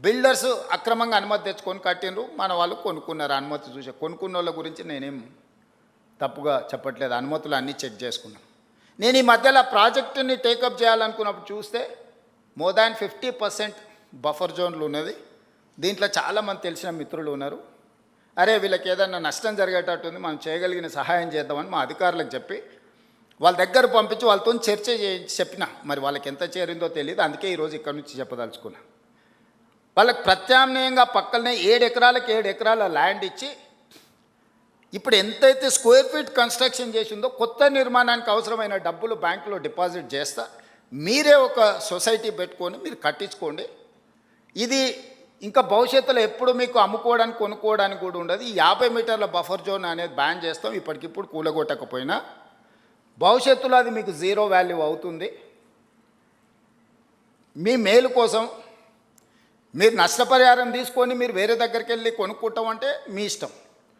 Builders అక్రమంగా అనుమతి తెచ్చుకొని కట్టినరు, మన వాళ్ళు కొనుక్కున్నారు. అనుమతి చూసే కొనుక్కున్న వాళ్ళ గురించి నేనేం తప్పుగా చెప్పట్లేదు, అనుమతులు అన్నీ చెక్ చేసుకున్నాం. నేను ఈ మధ్యలో ప్రాజెక్టుని టేకప్ చేయాలనుకున్నప్పుడు చూస్తే మోర్ దాన్ 50% బఫర్ జోన్లు ఉన్నది. దీంట్లో చాలామంది తెలిసిన మిత్రులు ఉన్నారు. అరే వీళ్ళకి ఏదన్నా నష్టం జరిగేటట్టుంది, మనం చేయగలిగిన సహాయం చేద్దామని మా అధికారులకు చెప్పి వాళ్ళ దగ్గర పంపించి వాళ్ళతో చర్చ చేయించి చెప్పిన. మరి వాళ్ళకి ఎంత చేరిందో తెలియదు, అందుకే ఈరోజు ఇక్కడ నుంచి చెప్పదలుచుకున్నా. వాళ్ళకి ప్రత్యామ్నాయంగా పక్కనే 7 ఎకరాలకు 7 ఎకరాల ల్యాండ్ ఇచ్చి ఇప్పుడు ఎంతైతే స్క్వేర్ ఫీట్ కన్స్ట్రక్షన్ చేసిందో కొత్త నిర్మాణానికి అవసరమైన డబ్బులు బ్యాంకులో డిపాజిట్ చేస్తా, మీరే ఒక సొసైటీ పెట్టుకొని మీరు కట్టించుకోండి. ఇది ఇంకా భవిష్యత్తులో ఎప్పుడు మీకు అమ్ముకోవడానికి కొనుక్కోవడానికి కూడా ఉండదు. ఈ 50 మీటర్ల బఫర్ జోన్ అనేది బ్యాన్ చేస్తాం. ఇప్పటికిప్పుడు కూలగొట్టకపోయినా భవిష్యత్తులో అది మీకు జీరో వాల్యూ అవుతుంది. మీ మేలు కోసం మీరు నష్టపరిహారం తీసుకొని మీరు వేరే దగ్గరికి వెళ్ళి కొనుక్కుంటామంటే మీ ఇష్టం.